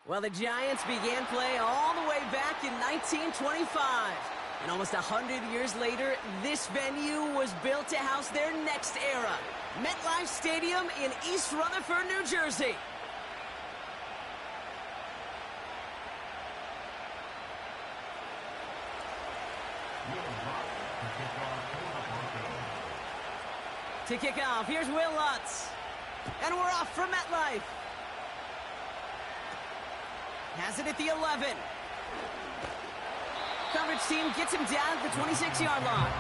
Well, the Giants began play all the way back in 1925. And almost 100 years later, this venue was built to house their next era. MetLife Stadium in East Rutherford, New Jersey. To kick off, here's Will Lutz. And we're off from MetLife. Has it at the 11. Coverage team gets him down at the 26-yard line.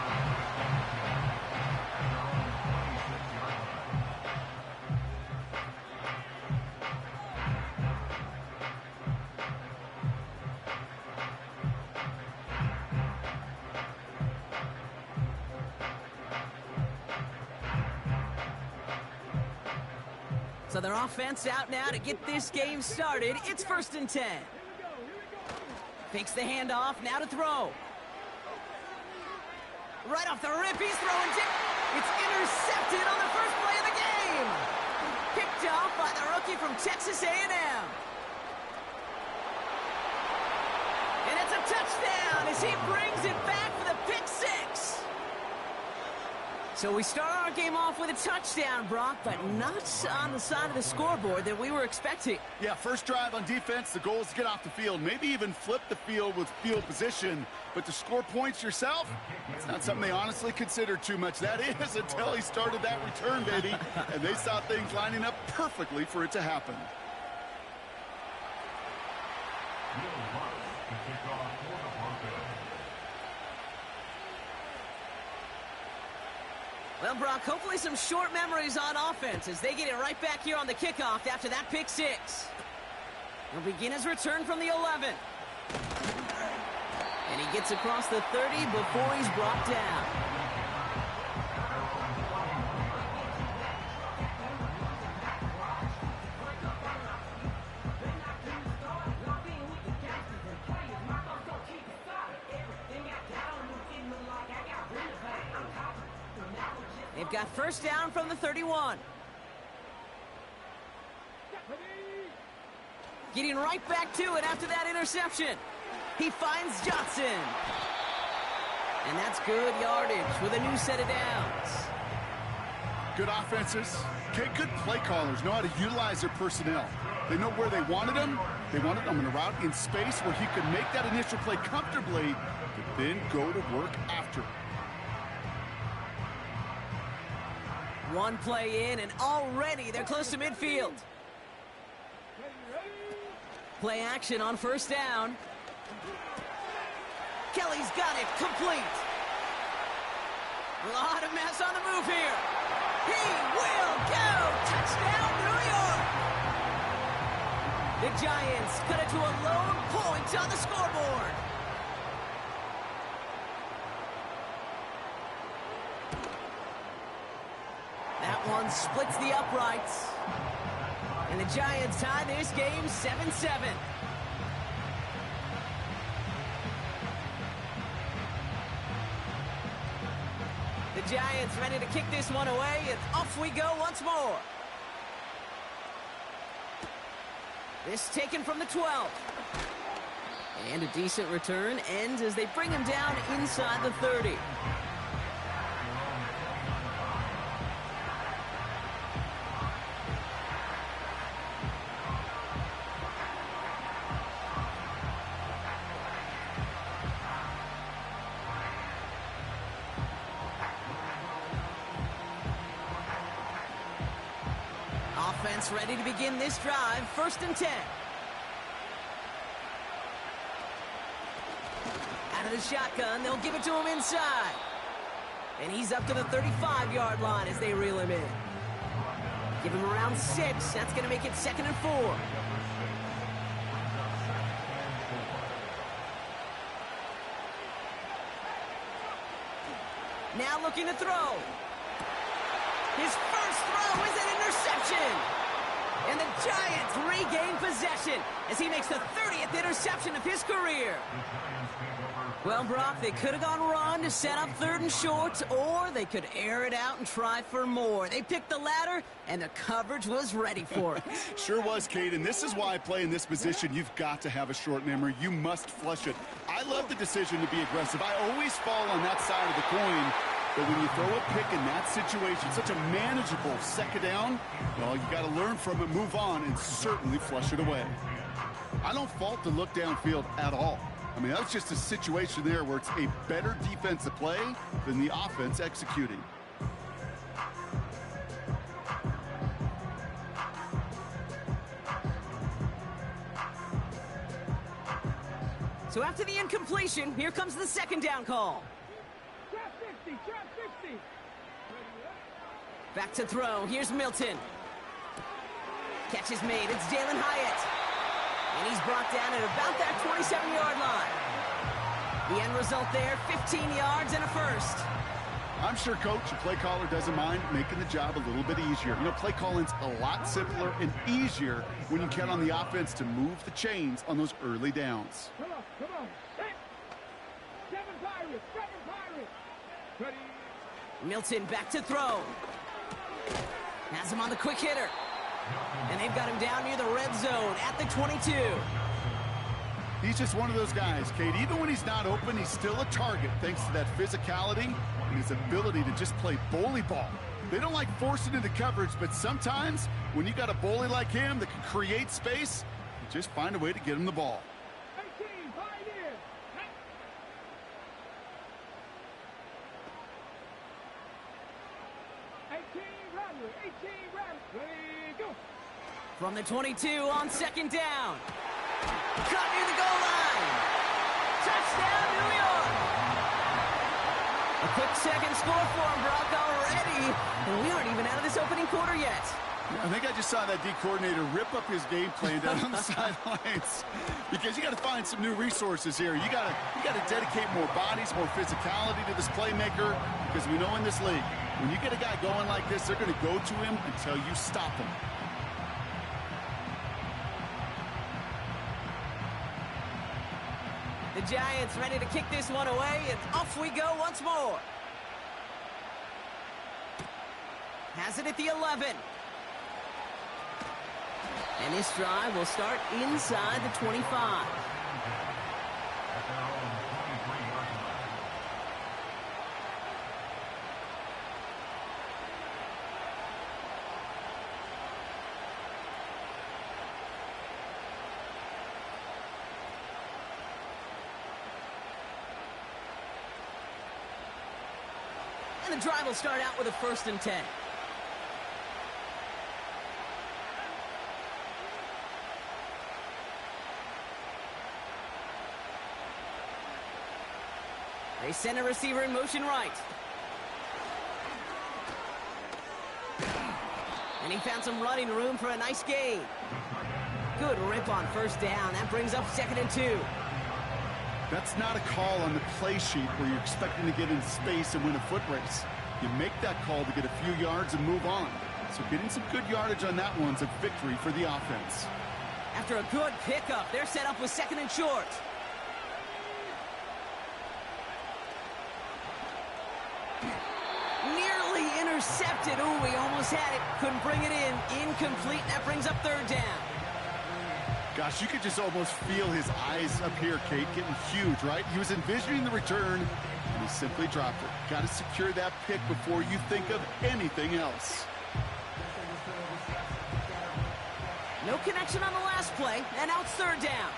So their offense out now to get this game started. It's 1st and 10. Fakes the handoff, now to throw. Right off the rip, he's throwing deep. It's intercepted on the first play of the game. Picked off by the rookie from Texas A&M. And it's a touchdown as he brings it back for the pick six. So we start our game off with a touchdown, Brock, but not on the side of the scoreboard that we were expecting. Yeah, first drive on defense, the goal is to get off the field, maybe even flip the field with field position. But to score points yourself, it's not something they honestly considered too much. That is until he started that return, baby, and they saw things lining up perfectly for it to happen. Well, Brock, hopefully some short memories on offense as they get it right back here on the kickoff after that pick six. He'll begin his return from the 11. And he gets across the 30 before he's brought down. They've got first down from the 31. Getting right back to it after that interception. He finds Johnson. And that's good yardage with a new set of downs. Good offenses, okay, good play callers know how to utilize their personnel. They know where they wanted him. They wanted him in a route in space where he could make that initial play comfortably, but then go to work after. One play in, and already they're close to midfield. Play action on first down. Kelly's got it complete. A lot of mess on the move here. He will go. Touchdown, New York. The Giants cut it to a lone point on the scoreboard. That one splits the uprights. And the Giants tie this game 7-7. The Giants ready to kick this one away, and off we go once more. This taken from the 12. And a decent return ends as they bring him down inside the 30. Offense ready to begin this drive. 1st and 10. Out of the shotgun, they'll give it to him inside. And he's up to the 35-yard line as they reel him in. Give him around 6. That's going to make it 2nd and 4. Now looking to throw. His first throw is an interception. And the Giants regain possession as he makes the 30th interception of his career. Well, Brock, they could have gone run to set up 3rd and short, or they could air it out and try for more. They picked the latter, and the coverage was ready for it. Sure was, Kate, and this is why I play in this position. You've got to have a short memory. You must flush it. I love the decision to be aggressive. I always fall on that side of the coin. But when you throw a pick in that situation, such a manageable 2nd down, well, you got to learn from it, move on, and certainly flush it away. I don't fault the look downfield at all. I mean, that's just a situation there where it's a better defensive play than the offense executing. So after the incompletion, here comes the 2nd down call. Trap 50, trap 50. Back to throw. Here's Milton. Catch is made. It's Jalin Hyatt. And he's brought down at about that 27-yard line. The end result there, 15 yards and a first. I'm sure Coach, the play caller, doesn't mind making the job a little bit easier. You know, play calling's a lot simpler and easier when you count on the offense to move the chains on those early downs. Come on. Hey. 7 Pirates. Ready. Milton back to throw. Has him on the quick hitter. And they've got him down near the red zone at the 22. He's just one of those guys, Kate. Even when he's not open, he's still a target thanks to that physicality and his ability to just play bully ball. They don't like forcing into coverage, but sometimes when you got a bully like him that can create space, you just find a way to get him the ball. 18, Pioneer. 18, Rattler. Ready, go. From the 22 on 2nd down. Caught near the goal line. Touchdown, New York. A quick 2nd score for him, Brock, already. And we aren't even out of this opening quarter yet. I think I just saw that D coordinator rip up his game plan down on the sidelines because you got to find some new resources here. You got to dedicate more bodies, more physicality to this playmaker because we know in this league, when you get a guy going like this, they're going to go to him until you stop him. The Giants ready to kick this one away, and off we go once more. Has it at the 11. And this drive will start inside the 25. And the drive will start out with a 1st and 10. They send a receiver in motion right. And he found some running room for a nice gain. Good rip on 1st down. That brings up 2nd and 2. That's not a call on the play sheet where you're expecting to get into space and win a foot race. You make that call to get a few yards and move on. So getting some good yardage on that one's a victory for the offense. After a good pickup, they're set up with 2nd and short. Nearly intercepted. Ooh, he almost had it. Couldn't bring it in. Incomplete. That brings up 3rd down. Gosh, you could just almost feel his eyes up here, Kate, getting huge, right? He was envisioning the return, and he simply dropped it. Got to secure that pick before you think of anything else. No connection on the last play, and now it's 3rd down.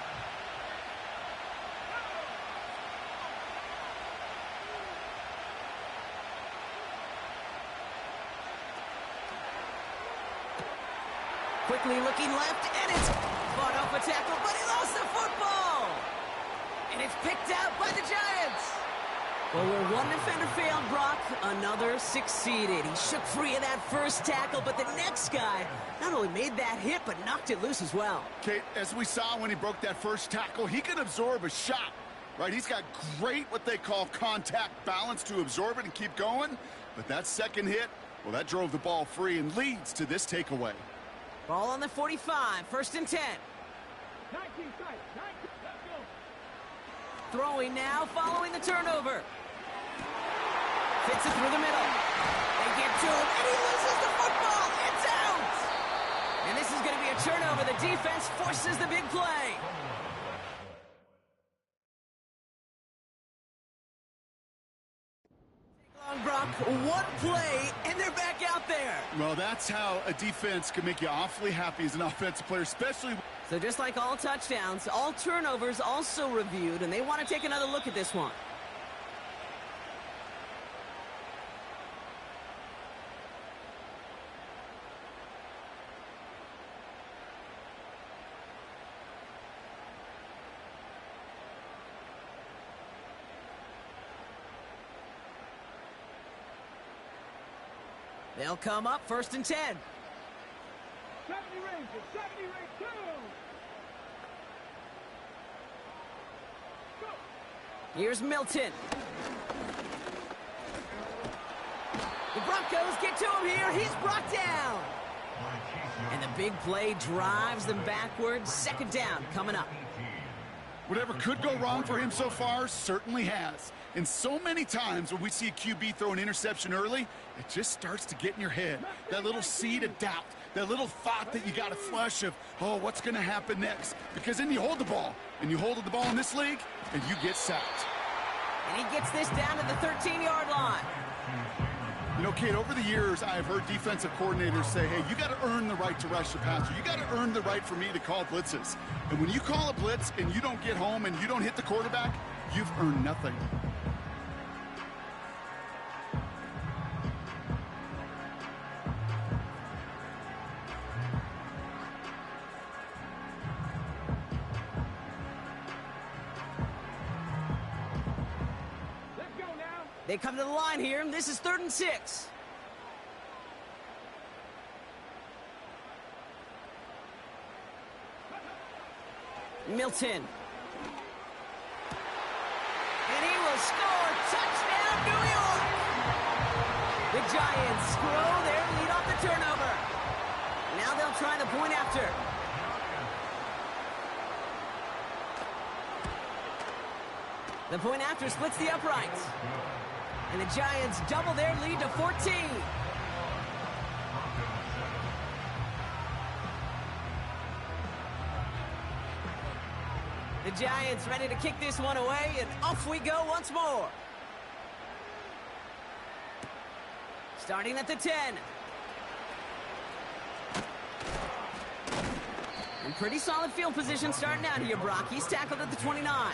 Quickly looking left, and it's fought off a tackle, but he lost the football! And it's picked out by the Giants! Well, where one defender failed, Brock, another succeeded. He shook free of that first tackle, but the next guy not only made that hit, but knocked it loose as well. Kate, as we saw when he broke that first tackle, he can absorb a shot, right? He's got great, what they call contact balance to absorb it and keep going. But that second hit, well, that drove the ball free and leads to this takeaway. Ball on the 45, 1st and 10. 19 sight. 19. Let's go. Throwing now, following the turnover. Fits it through the middle. They get to him, and he loses the football. It's out! And this is going to be a turnover. The defense forces the big play. Brock, one play, and they're back out there. Well, that's how a defense can make you awfully happy as an offensive player, especially... So just like all touchdowns, all turnovers also reviewed, and they want to take another look at this one. They'll come up 1st and 10. 70 Rangers. 70 Rangers. 2. Go. Here's Milton. The Broncos get to him here. He's brought down. And the big play drives them backwards. 2nd down coming up. Whatever could go wrong for him so far certainly has. And so many times when we see a QB throw an interception early, it just starts to get in your head. That little seed of doubt, that little thought that you got to flush of, oh, what's going to happen next? Because then you hold the ball, and you hold the ball in this league, and you get sacked. And he gets this down to the 13-yard line. You know, Kate, over the years, I've heard defensive coordinators say, hey, you got to earn the right to rush the passer. You got to earn the right for me to call blitzes. And when you call a blitz and you don't get home and you don't hit the quarterback, you've earned nothing. Let's go now. They come to the line here, and this is 3rd and 6. Milton. And he will score. Touchdown, New York! The Giants screw their lead off the turnover. Now they'll try the point after. The point after splits the uprights. And the Giants double their lead to 14. The Giants ready to kick this one away, and off we go once more. Starting at the 10. And pretty solid field position starting out here, Brock. He's tackled at the 29.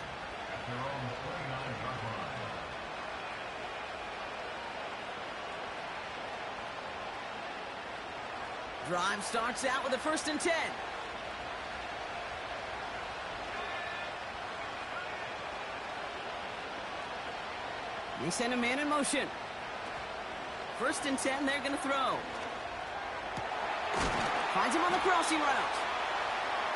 Drive starts out with a 1st and 10. They send a man in motion. 1st and 10, they're going to throw. Finds him on the crossing route.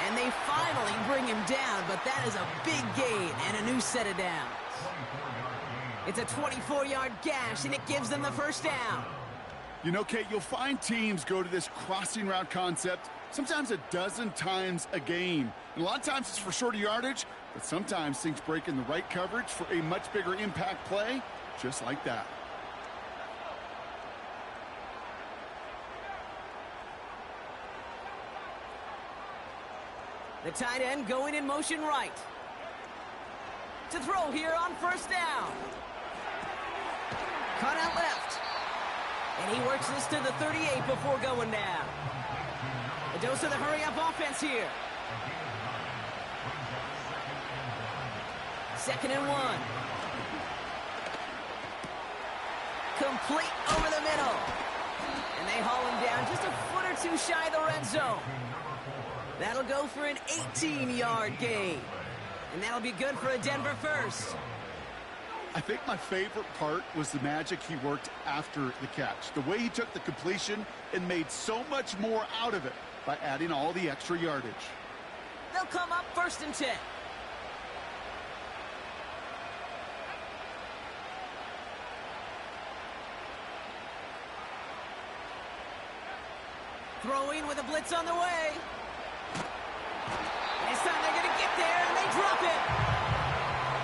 And they finally bring him down, but that is a big gain and a new set of downs. It's a 24-yard gash, and it gives them the 1st down. You know, Kate, you'll find teams go to this crossing route concept sometimes a dozen times a game. And a lot of times it's for shorter yardage, but sometimes things break in the right coverage for a much bigger impact play, just like that. The tight end going in motion right. To throw here on 1st down. Cut out left. And he works this to the 38 before going down. A dose of the hurry-up offense here. 2nd and 1. Complete over the middle. And they haul him down just a foot or two shy of the red zone. That'll go for an 18-yard gain. And that'll be good for a Denver 1st. I think my favorite part was the magic he worked after the catch. The way he took the completion and made so much more out of it by adding all the extra yardage. They'll come up 1st and 10. Throwing with a blitz on the way. This time they're going to get there, and they drop it.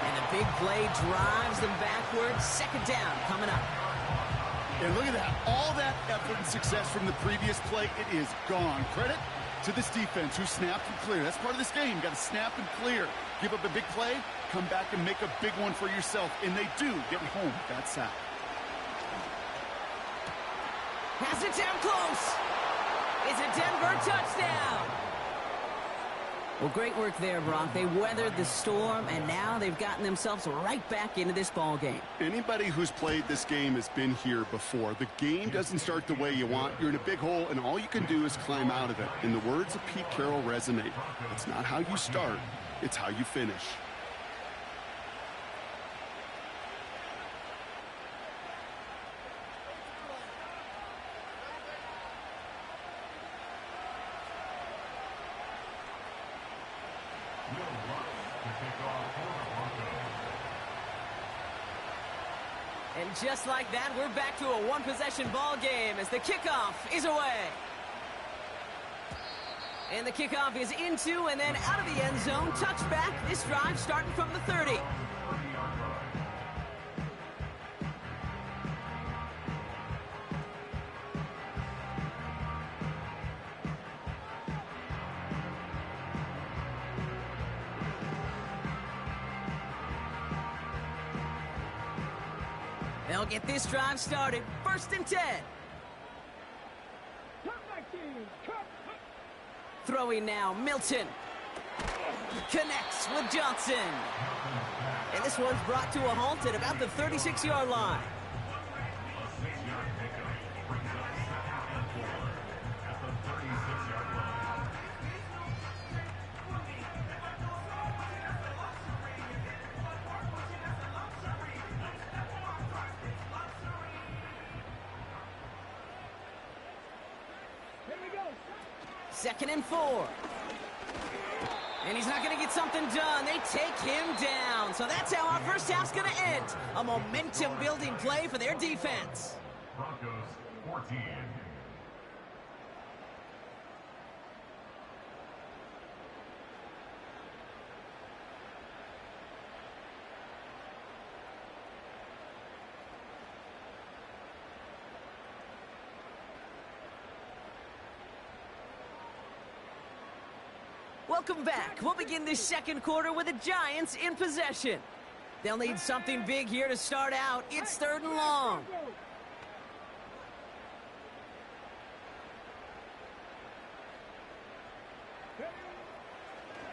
And the big play drives them backwards. Second down coming up. And look at that. All that effort and success from the previous play, it is gone. Credit to this defense who snapped and cleared. That's part of this game. You got to snap and clear. Give up a big play, come back and make a big one for yourself. And they do get home with that sack. Has it down close. It's a Denver touchdown. Well, great work there, Brock. They weathered the storm, and now they've gotten themselves right back into this ball game. Anybody who's played this game has been here before. The game doesn't start the way you want. You're in a big hole, and all you can do is climb out of it. And the words of Pete Carroll resonate. It's not how you start, it's how you finish. And just like that, we're back to a one-possession ball game as the kickoff is away. And the kickoff is into and then out of the end zone. Touchback. This drive starting from the 30. They'll get this drive started. 1st and 10. Throwing now, Milton. Connects with Johnson. And this one's brought to a halt at about the 36-yard line. Second and 4. And he's not going to get something done. They take him down. So that's how our first half's going to end. A momentum-building play for their defense. Broncos 14. Welcome back. We'll begin this second quarter with the Giants in possession. They'll need something big here to start out. It's 3rd and long.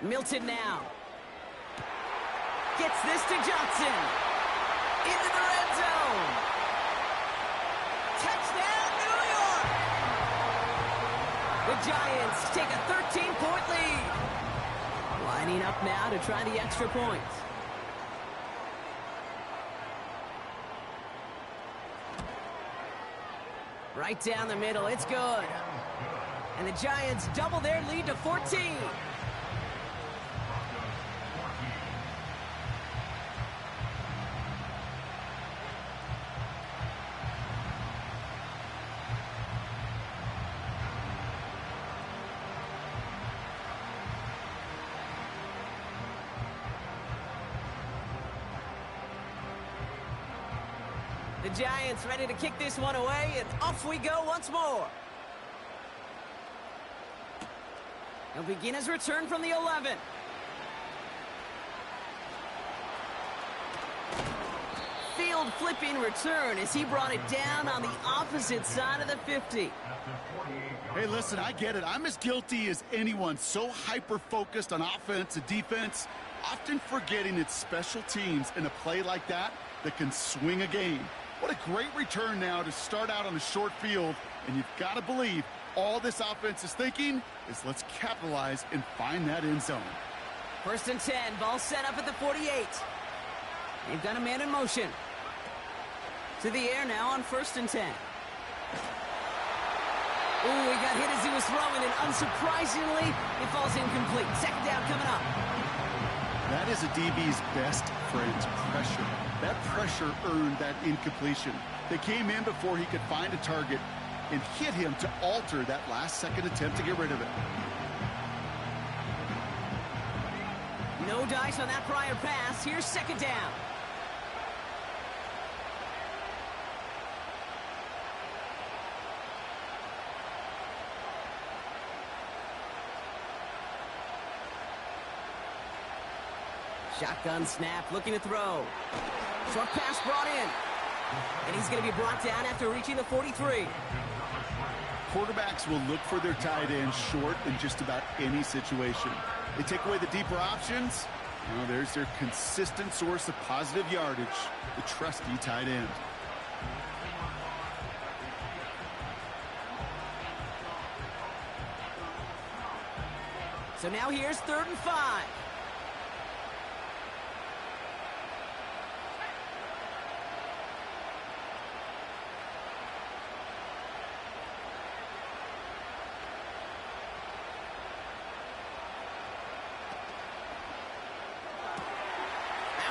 Milton now. Gets this to Johnson. Into the red zone. Touchdown, New York! The Giants take a 13-point lead. Lining up now to try the extra point. Right down the middle, it's good. And the Giants double their lead to 14. The Giants ready to kick this one away, and off we go once more. He'll begin his return from the 11. Field flipping return as he brought it down on the opposite side of the 50. Hey, listen, I get it. I'm as guilty as anyone. So hyper-focused on offense and defense, often forgetting it's special teams in a play like that can swing a game. What a great return now to start out on a short field, and you've got to believe all this offense is thinking is let's capitalize and find that end zone. 1st and 10, ball set up at the 48. They've got a man in motion. To the air now on 1st and 10. Ooh, he got hit as he was throwing, and unsurprisingly, it falls incomplete. 2nd down coming up. That is a DB's best friend, pressure. That pressure earned that incompletion. They came in before he could find a target. and hit him to alter that last-second attempt to get rid of it. No dice on that prior pass. Here's second down. Shotgun snap, looking to throw. Short pass brought in. And he's going to be brought down after reaching the 43. Quarterbacks will look for their tight end short in just about any situation. They take away the deeper options. Well, there's their consistent source of positive yardage, the trusty tight end. So now here's 3rd and 5.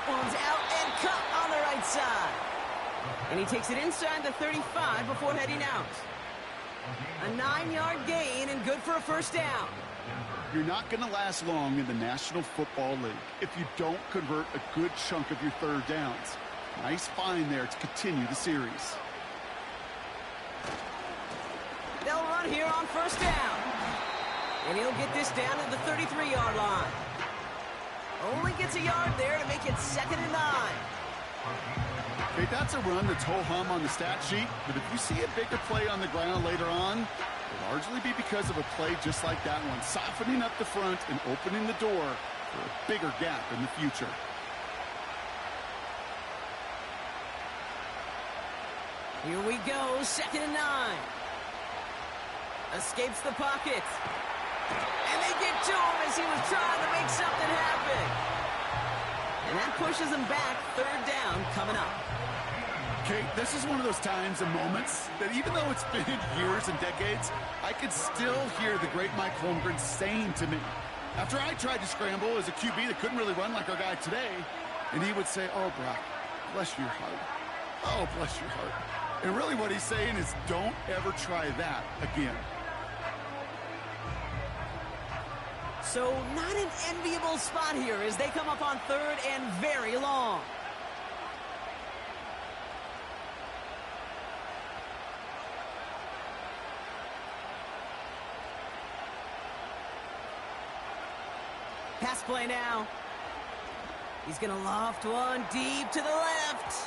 One's out and cut on the right side. And he takes it inside the 35 before heading out. A 9-yard gain and good for a first down. You're not going to last long in the National Football League if you don't convert a good chunk of your third downs. Nice find there to continue the series. They'll run here on first down. And he'll get this down to the 33-yard line. Only gets a yard there to make it 2nd and 9. Okay, that's a run that's ho-hum on the stat sheet, but if you see a bigger play on the ground later on, it'll largely be because of a play just like that one, softening up the front and opening the door for a bigger gap in the future. Here we go, 2nd and 9. Escapes the pocket. And they get to him as he was trying to make something happen. And that pushes him back. 3rd down coming up. Okay, this is one of those times and moments that even though it's been years and decades, I could still hear the great Mike Holmgren saying to me, after I tried to scramble as a QB that couldn't really run like our guy today, and he would say, "Oh, Brock, bless your heart. Oh, bless your heart." And really what he's saying is, don't ever try that again. So not an enviable spot here as they come up on 3rd and very long. Pass play now. He's going to loft one deep to the left.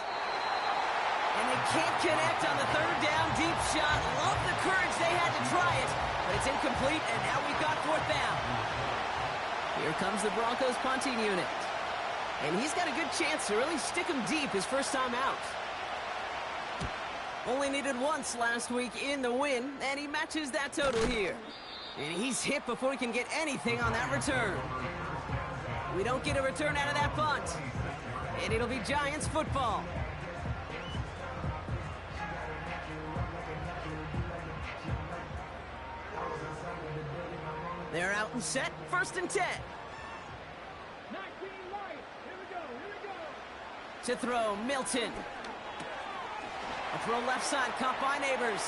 And they can't connect on the 3rd down deep shot. Love the courage they had to try it, but it's incomplete, and now we've got 4th down. Here comes the Broncos punting unit. And he's got a good chance to really stick him deep his first time out. Only needed once last week in the win, and he matches that total here. And he's hit before he can get anything on that return. We don't get a return out of that punt. And it'll be Giants football. They're out and set, 1st and 10. 19 right. Here we go. To throw, Milton. A throw left side, caught by Neighbors.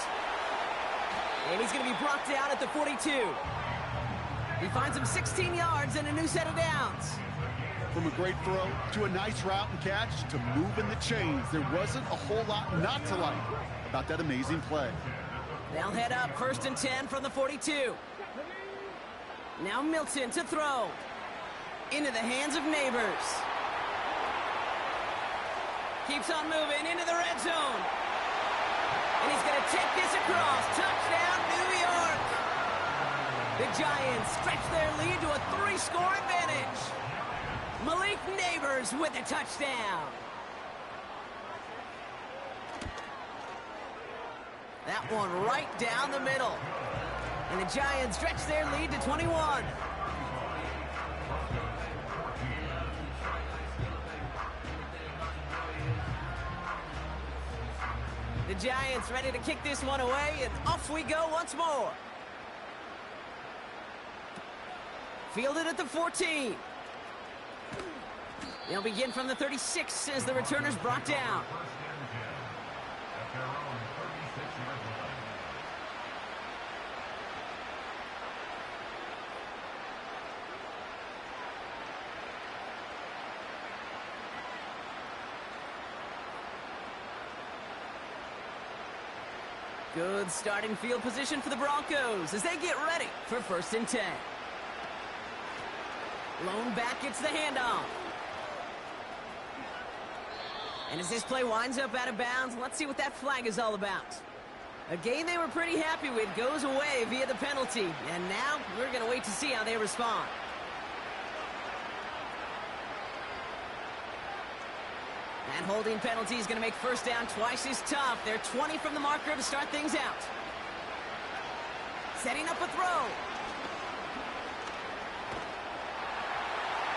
And he's going to be brought down at the 42. He finds him 16 yards and a new set of downs. From a great throw to a nice route and catch to moving the chains, there wasn't a whole lot not to like about that amazing play. They'll head up, 1st and 10 from the 42. Now Milton to throw. Into the hands of Neighbors. Keeps on moving into the red zone. And he's going to take this across. Touchdown, New York. The Giants stretch their lead to a 3-score advantage. Malik Neighbors with a touchdown. That one right down the middle. And the Giants stretch their lead to 21. The Giants ready to kick this one away, and off we go once more. Fielded at the 14. They'll begin from the 36 as the returner's brought down. Good starting field position for the Broncos as they get ready for 1st and 10. Lone back gets the handoff. And as this play winds up out of bounds, let's see what that flag is all about. A game they were pretty happy with goes away via the penalty. And now we're going to wait to see how they respond. That holding penalty is going to make 1st down twice as tough. They're 20 from the marker to start things out. Setting up a throw.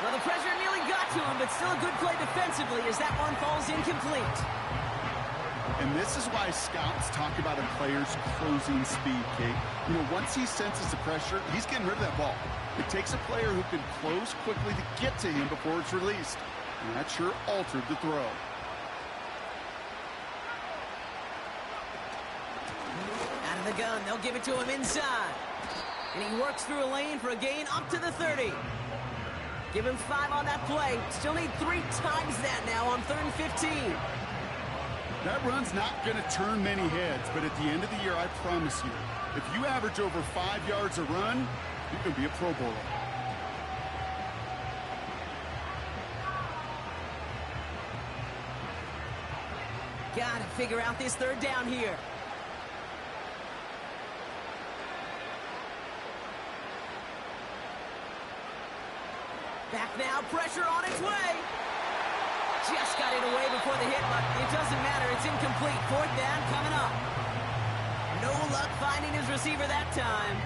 Well, the pressure nearly got to him, but still a good play defensively as that one falls incomplete. And this is why scouts talk about a player's closing speed, Kate. You know, once he senses the pressure, he's getting rid of that ball. It takes a player who can close quickly to get to him before it's released. And that sure altered the throw. Out of the gun, they'll give it to him inside. And he works through a lane for a gain up to the 30. Give him 5 on that play. Still need 3 times that now on 3rd and 15. That run's not going to turn many heads, but at the end of the year, I promise you, if you average over 5 yards a run, you can be a Pro Bowler. Gotta figure out this 3rd down here. Back now, pressure on its way. Just got it away before the hit, but it doesn't matter. It's incomplete. 4th down coming up. No luck finding his receiver that time.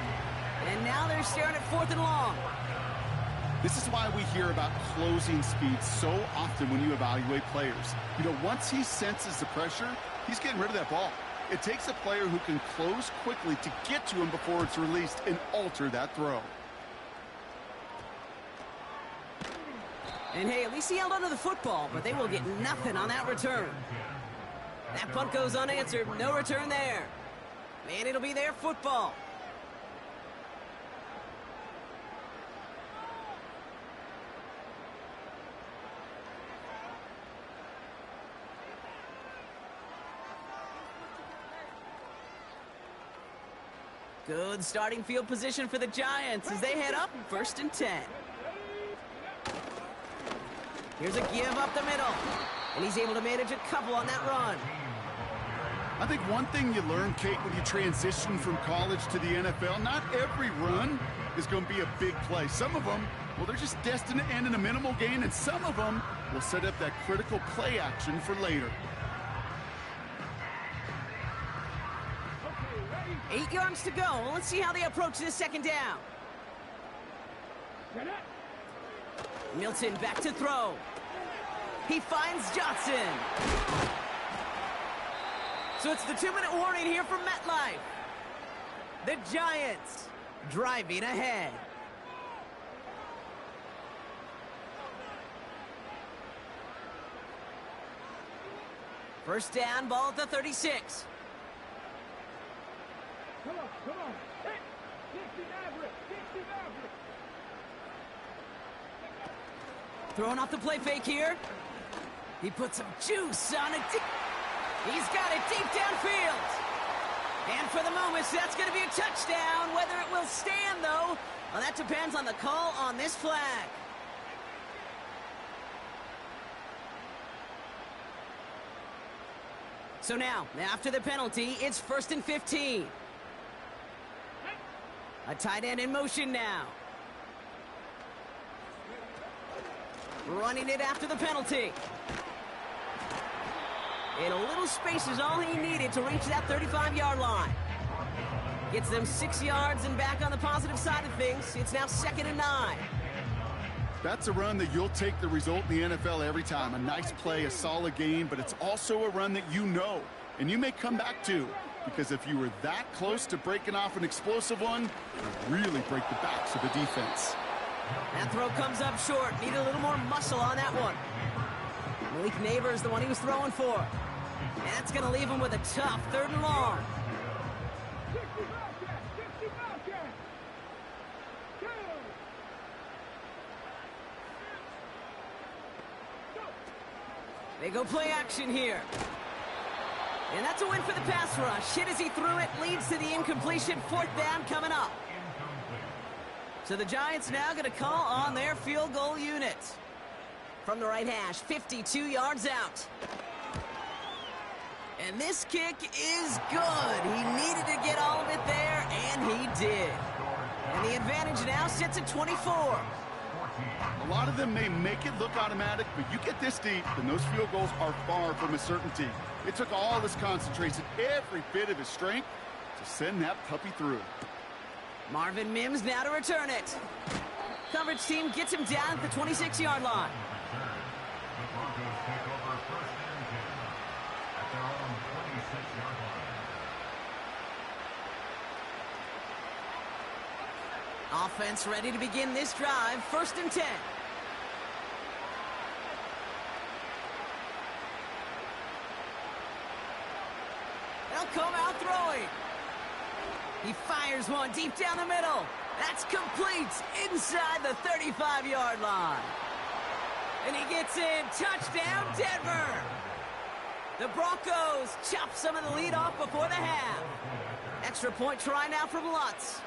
And now they're staring at 4th and long. This is why we hear about closing speed so often when you evaluate players. You know, once he senses the pressure, he's getting rid of that ball. It takes a player who can close quickly to get to him before it's released and alter that throw. And hey, at least he held onto the football, but they will get nothing on that return. That punt goes unanswered. No return there. And it'll be their football. Good starting field position for the Giants as they head up 1st and 10. Here's a give up the middle. And he's able to manage a couple on that run. I think one thing you learn, Kate, when you transition from college to the NFL, not every run is going to be a big play. Some of them, well, they're just destined to end in a minimal gain, and some of them will set up that critical play action for later. 8 yards to go. Let's see how they approach this 2nd down. Milton back to throw. He finds Johnson. So it's the 2-minute warning here from MetLife. The Giants driving ahead. First down, ball at the 36. Come on. Hey, 60 Maverick. Throwing off the play fake here. He put some juice on it. He's got it deep downfield. And for the moment, that's going to be a touchdown. Whether it will stand, though, well, that depends on the call on this flag. So now, after the penalty, it's 1st and 15. A tight end in motion now. Running it after the penalty. And a little space is all he needed to reach that 35-yard line. Gets them 6 yards and back on the positive side of things. It's now 2nd and 9. That's a run that you'll take the result in the NFL every time. A nice play, a solid game, but it's also a run that you know, and you may come back to. Because if you were that close to breaking off an explosive one, you really break the backs of the defense. That throw comes up short. Need a little more muscle on that one. Malik Neighbors, the one he was throwing for. And that's going to leave him with a tough 3rd and long. 60 Bobcat. They go play action here. And that's a win for the pass rush. Hit as he threw it, leads to the incompletion. 4th down coming up. So the Giants now going to call on their field goal unit. From the right hash, 52 yards out. And this kick is good. He needed to get all of it there, and he did. And the advantage now sits at 24. A lot of them may make it look automatic, but you get this deep, and those field goals are far from a certainty. It took all his concentration, every bit of his strength, to send that puppy through. Marvin Mims now to return it. Coverage team gets him down at the 26-yard line. The Broncos take over 1st and 10 at their own 26-yard line. Offense ready to begin this drive. 1st and 10. They'll come out throwing. He fires one deep down the middle. That's complete inside the 35-yard line. And he gets in. Touchdown, Denver. The Broncos chop some of the lead off before the half. Extra point try now from Lutz.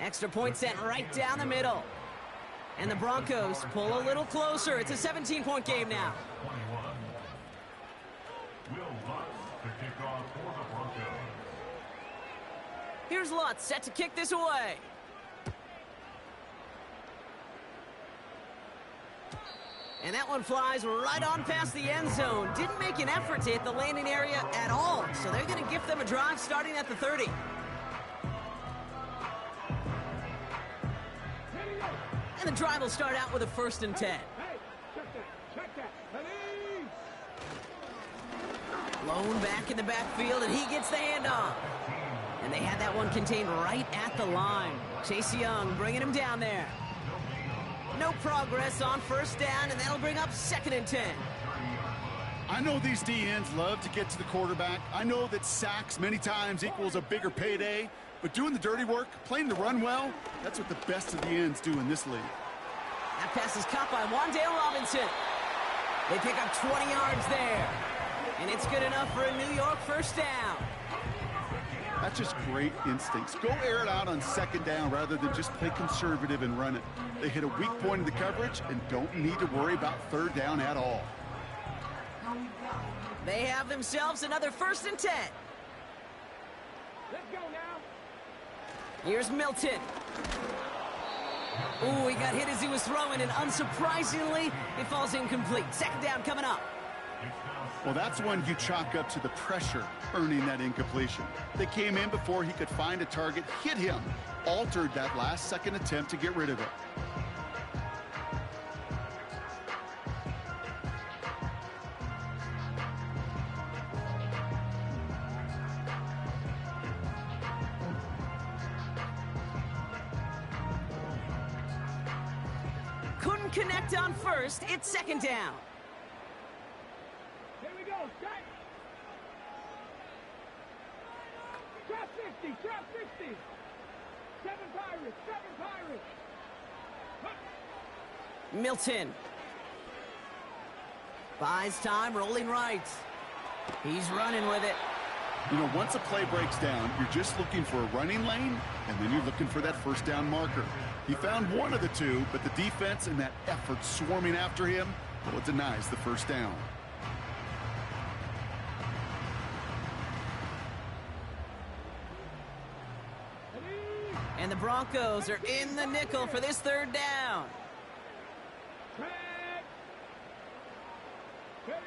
Extra point sent right down the middle. And the Broncos pull a little closer. It's a 17-point game now. 21. Will Lutz to kick off for the Broncos. Here's Lutz set to kick this away. And that one flies right on past the end zone. Didn't make an effort to hit the landing area at all. So they're going to gift them a drive starting at the 30. And the drive will start out with a 1st and 10. Hey, check that. Police! Lone back in the backfield, and he gets the handoff. And they had that one contained right at the line. Chase Young bringing him down there. No progress on 1st down, and that'll bring up 2nd and 10. I know these DNs love to get to the quarterback. I know that sacks many times equals a bigger payday, but doing the dirty work, playing the run well, that's what the best of the ends do in this league. That pass is caught by Wan'Dale Robinson. They pick up 20 yards there. And it's good enough for a New York 1st down. That's just great instincts. Go air it out on 2nd down rather than just play conservative and run it. They hit a weak point in the coverage and don't need to worry about 3rd down at all. They have themselves another 1st and 10. Let's go now. Here's Milton. Ooh, he got hit as he was throwing, and unsurprisingly, it falls incomplete. 2nd down coming up. Well, that's one you chalk up to the pressure earning that incompletion. They came in before he could find a target, hit him, altered that last-second attempt to get rid of it. Couldn't connect on 1st. It's 2nd down. Here we go. Strike. Trap 50. Trap 50. 7 Pirates. 7 Pirates. Huh. Milton. Buys time, rolling right. He's running with it. You know, once a play breaks down, you're just looking for a running lane, and then you're looking for that 1st down marker. He found one of the two, but the defense and that effort swarming after him, well, it denies the 1st down. And the Broncos are in the nickel for this 3rd down. Track. Ready.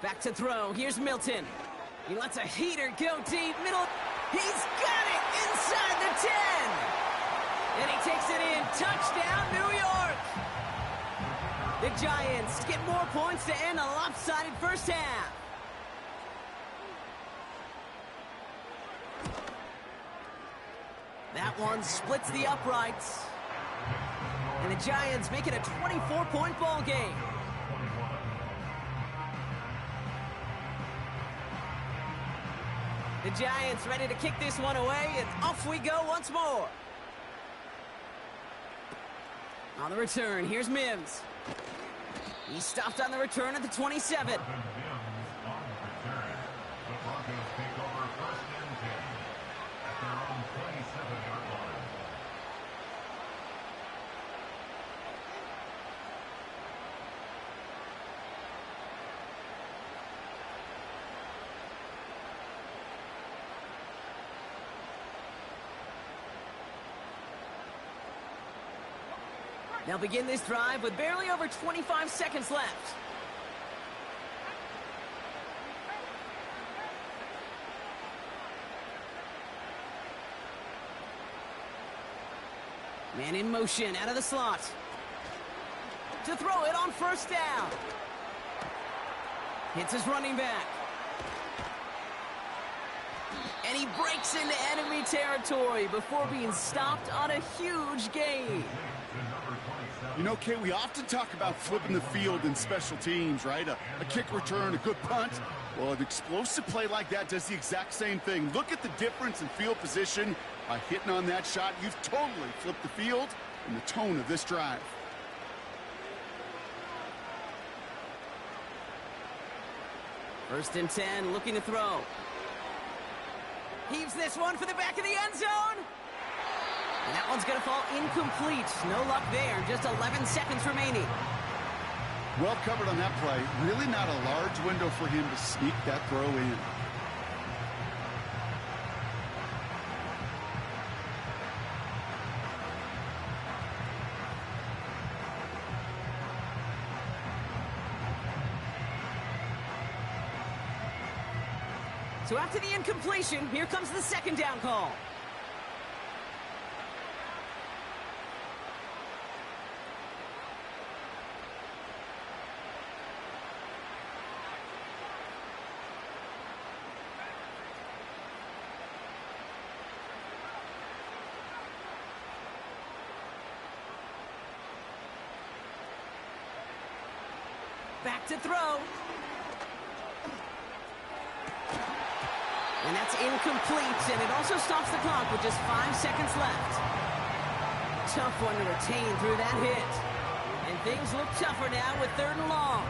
Back to throw. Here's Milton. He lets a heater go deep. Middle. He's got it inside the 10. And he takes it in. Touchdown, New York. The Giants get more points to end a lopsided 1st half. That one splits the uprights. And the Giants make it a 24-point ball game. The Giants ready to kick this one away, and off we go once more. On the return, here's Mims. He's stopped on the return at the 27. Mims on the return. The Broncos take over first and 10 at their own 27-yard line. They'll begin this drive with barely over 25 seconds left. Man in motion out of the slot. To throw it on first down. Hits his running back. And he breaks into enemy territory before being stopped on a huge gain. You know, Kay, we often talk about flipping the field in special teams, right? A kick return, a good punt. Well, an explosive play like that does the exact same thing. Look at the difference in field position. By hitting on that shot, you've totally flipped the field and the tone of this drive. First and 10, looking to throw. Heaves this one for the back of the end zone. And that one's going to fall incomplete. No luck there. Just 11 seconds remaining. Well covered on that play. Really not a large window for him to sneak that throw in. So after the incompletion, here comes the second down call. Back to throw. And that's incomplete, and it also stops the clock with just 5 seconds left. Tough one to retain through that hit. And things look tougher now with 3rd and long.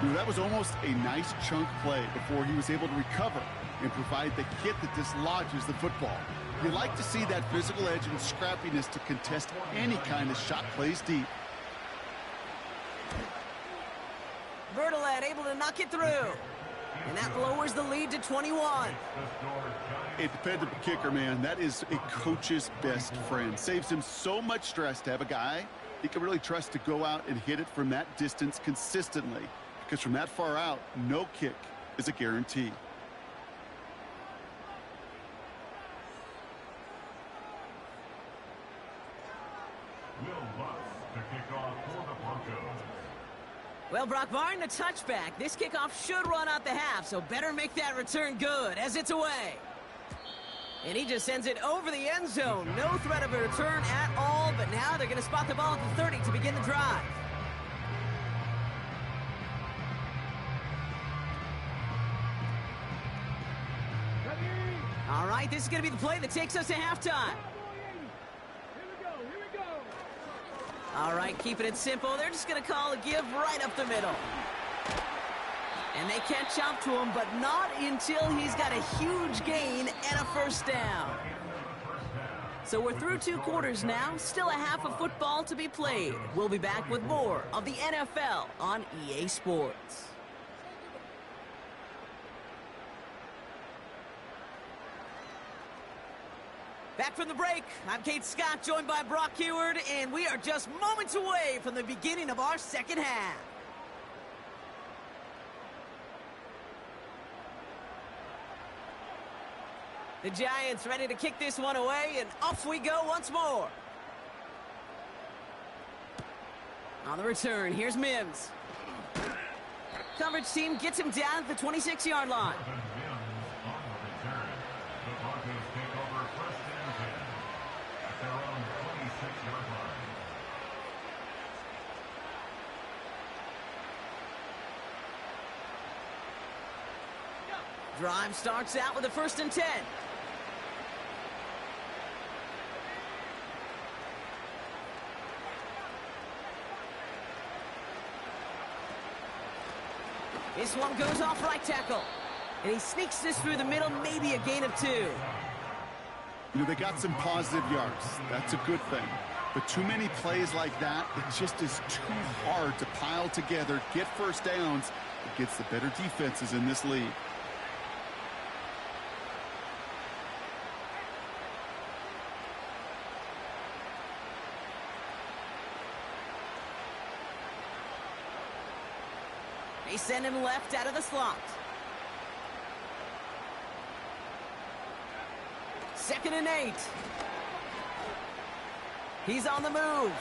Dude, that was almost a nice chunk play before he was able to recover and provide the hit that dislodges the football. You like to see that physical edge and scrappiness to contest any kind of shot plays deep. Bertolet able to knock it through. And that lowers the lead to 21. A dependable kicker, man. That is a coach's best friend. Saves him so much stress to have a guy he can really trust to go out and hit it from that distance consistently. Because from that far out, no kick is a guarantee. Will Lutz to kick off for the Broncos. Well, Brock, barring the touchback, this kickoff should run out the half, so better make that return good as it's away. And he just sends it over the end zone. No threat of a return at all, but now they're going to spot the ball at the 30 to begin the drive. All right, this is going to be the play that takes us to halftime. All right, keeping it simple. They're just going to call a give right up the middle. And they catch up to him, but not until he's got a huge gain and a first down. So we're through 2 quarters now. Still a half of football to be played. We'll be back with more of the NFL on EA Sports. Back from the break, I'm Kate Scott, joined by Brock Huard, and we are just moments away from the beginning of our second half. The Giants ready to kick this one away, and off we go once more. On the return, here's Mims. Coverage team gets him down at the 26-yard line. Drive starts out with a 1st and 10. This one goes off right tackle. And he sneaks this through the middle, maybe a gain of 2. You know, they got some positive yards. That's a good thing. But too many plays like that, it just is too hard to pile together, get first downs against the better defenses in this league. They send him left out of the slot. 2nd and 8. He's on the move.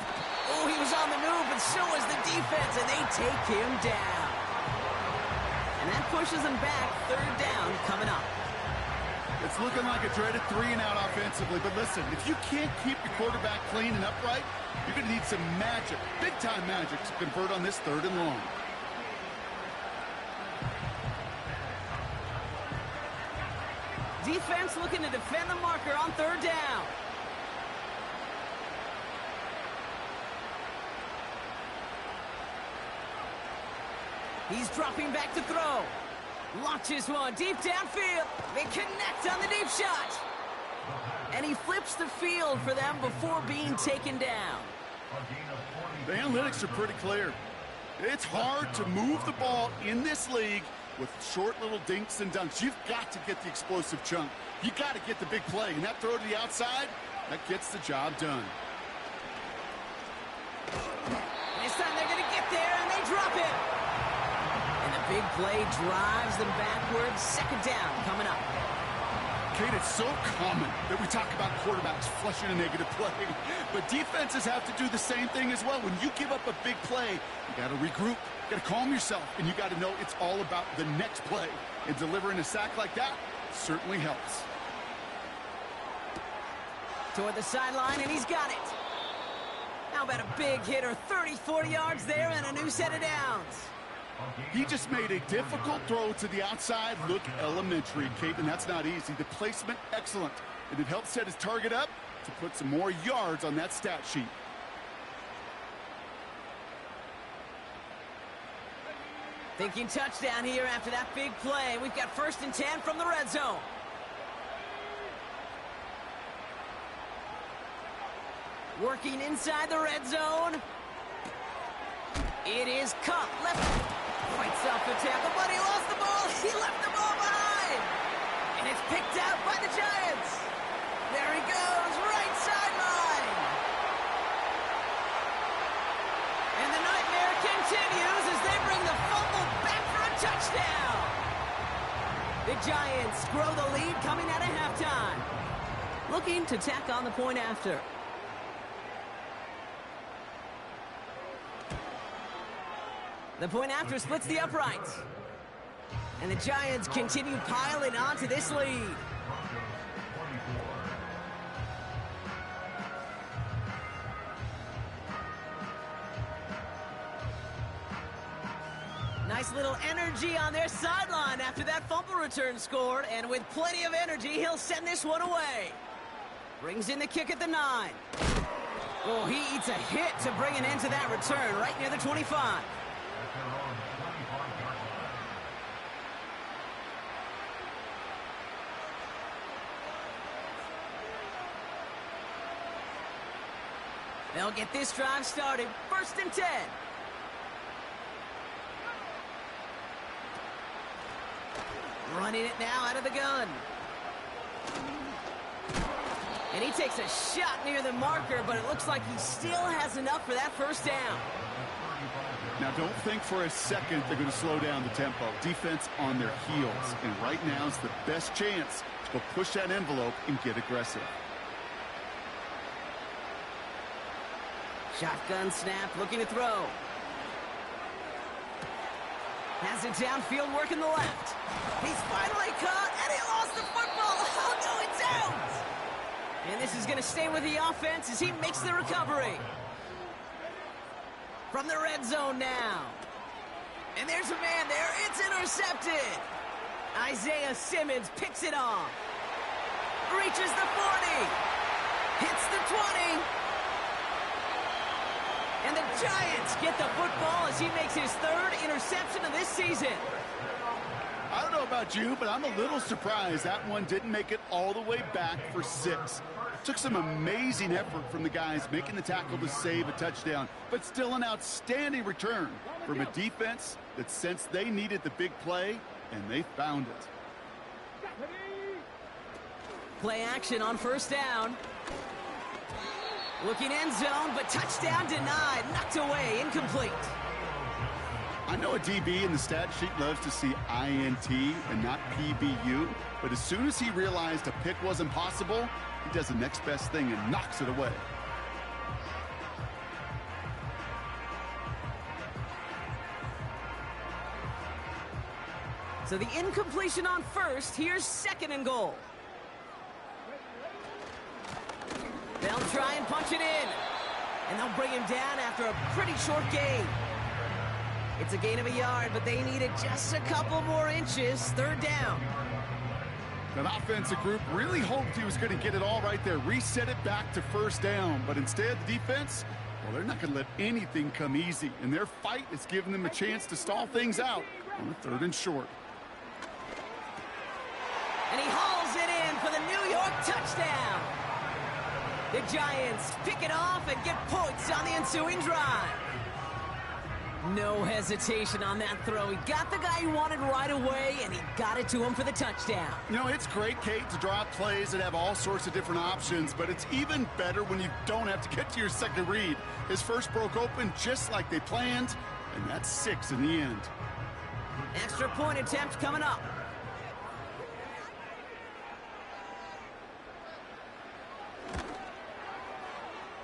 Oh, he was on the move, but so was the defense, and they take him down. And that pushes him back. 3rd down coming up. It's looking like a dreaded 3-and-out offensively, but listen, if you can't keep your quarterback clean and upright, you're going to need some magic, big-time magic, to convert on this 3rd and long. Defense looking to defend the marker on 3rd down. He's dropping back to throw. Launches one deep downfield. They connect on the deep shot. And he flips the field for them before being taken down. The analytics are pretty clear. It's hard to move the ball in this league with short little dinks and dunks. You've got to get the explosive chunk. You got to get the big play. And that throw to the outside, that gets the job done. This time they're going to get there, and they drop it. And the big play drives them backwards. 2nd down coming up. Kate, it's so common that we talk about quarterbacks flushing a negative play. But defenses have to do the same thing as well. When you give up a big play, you got to regroup. You got to calm yourself, and you got to know it's all about the next play. And delivering a sack like that certainly helps. Toward the sideline, and he's got it. How about a big hitter, 30, 40 yards there, and a new set of downs. He just made a difficult throw to the outside look elementary, Kate, and that's not easy. The placement, excellent. And it helped set his target up to put some more yards on that stat sheet. Thinking touchdown here after that big play. We've got 1st and 10 from the red zone. Working inside the red zone. It is Cup. Left. Fights off the tackle, but he lost the ball. He left the ball behind. And it's picked out by the Giants. There he goes, right sideline. And the nightmare continues as they bring the fumble back for a touchdown. The Giants grow the lead coming out of halftime. Looking to tack on the point after. The point after splits the uprights. And the Giants continue piling on to this lead. Nice little energy on their sideline after that fumble return scored. And with plenty of energy, he'll send this one away. Brings in the kick at the 9. Oh, he eats a hit to bring an end to that return right near the 25. They'll get this drive started. 1st and 10. Running it now out of the gun. And he takes a shot near the marker, but it looks like he still has enough for that 1st down. Now, don't think for a second they're going to slow down the tempo. Defense on their heels. And right now is the best chance to go push that envelope and get aggressive. Shotgun snap, looking to throw. Has it downfield, working the left. He's finally caught, and he lost the football. Oh, no, it's out! And this is going to stay with the offense as he makes the recovery. From the red zone now. And there's a man there. It's intercepted. Isaiah Simmons picks it off. Reaches the 40. Hits the 20. And the Giants get the football as he makes his third interception of this season. I don't know about you, but I'm a little surprised that one didn't make it all the way back for 6. Took some amazing effort from the guys making the tackle to save a touchdown, but still an outstanding return from a defense that sensed they needed the big play, and they found it. Play action on first down. Looking end zone, but touchdown denied. Knocked away, incomplete. I know a DB in the stat sheet loves to see INT and not PBU, but as soon as he realized a pick wasn't possible, he does the next best thing and knocks it away. So the incompletion on first. Here's second and goal. They'll try and punch it in. And they'll bring him down after a pretty short gain. It's a gain of a yard, but they needed just a couple more inches. Third down. That offensive group really hoped he was going to get it all right there, reset it back to first down. But instead, the defense, well, they're not going to let anything come easy. And their fight is giving them a chance to stall things out on the 3rd and short. And he hauls it in for the New York touchdown. The Giants pick it off and get points on the ensuing drive. No hesitation on that throw. He got the guy he wanted right away, and he got it to him for the touchdown. You know, it's great, Kate, to draw up plays that have all sorts of different options, but it's even better when you don't have to get to your second read. His first broke open just like they planned, and that's 6 in the end. Extra point attempt coming up.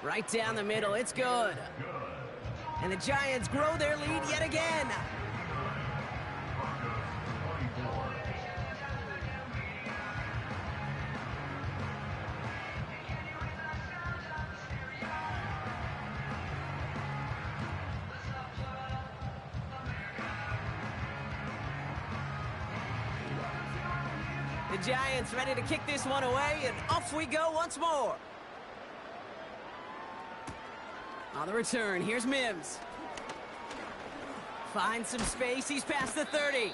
Right down the middle, it's good. And the Giants grow their lead yet again. The Giants ready to kick this one away, and off we go once more. On the return, here's Mims. Finds some space, he's past the 30.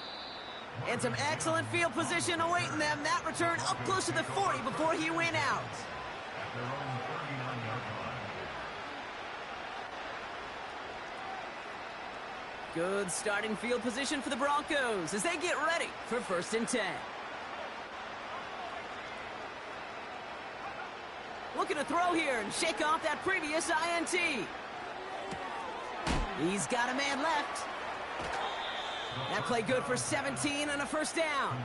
And some excellent field position awaiting them. That return up close to the 40 before he went out. At their own 39-yard line. Good starting field position for the Broncos as they get ready for 1st and 10. Looking to throw here and shake off that previous INT. He's got a man left. That play good for 17 and a first down.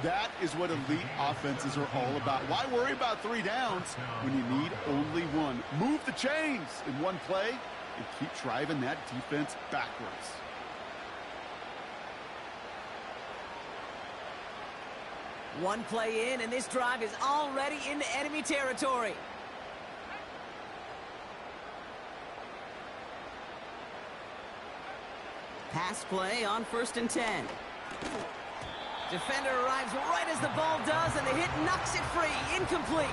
That is what elite offenses are all about. Why worry about 3 downs when you need only 1? Move the chains in one play and keep driving that defense backwards. One play in, and this drive is already into enemy territory. Pass play on 1st and 10. Defender arrives right as the ball does, and the hit knocks it free. Incomplete.